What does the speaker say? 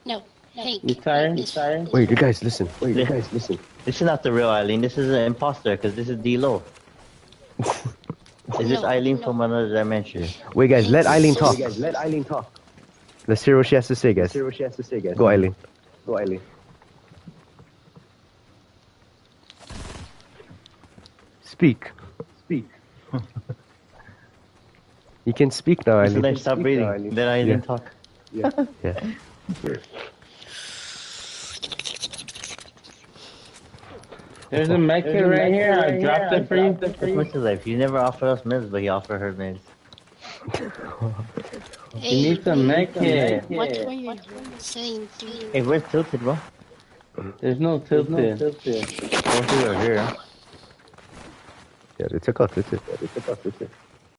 No. Hey. You tired? You tired? Wait, you guys, listen. Wait, you Yeah. guys, listen. This is not the real Eileen. This is an imposter because this is D-Lo. Is this No. Eileen from another dimension? Wait, guys, let Eileen talk. Wait, guys, Let Eileen talk. Let's hear what she has to say, guys. Go, Eileen. Go, Eileen. Speak. Speak. You can speak now, So Eileen. then stop breathing. Let Eileen talk. Yeah. There's a med kit right here. I dropped it for you. That's much of life. You never offered us meds, but he offered her meds. Hey, You need some med kit. what were you saying to me? Hey, where's Tilted, bro? There's no tilted. Both of you are here. Yeah, they took out this.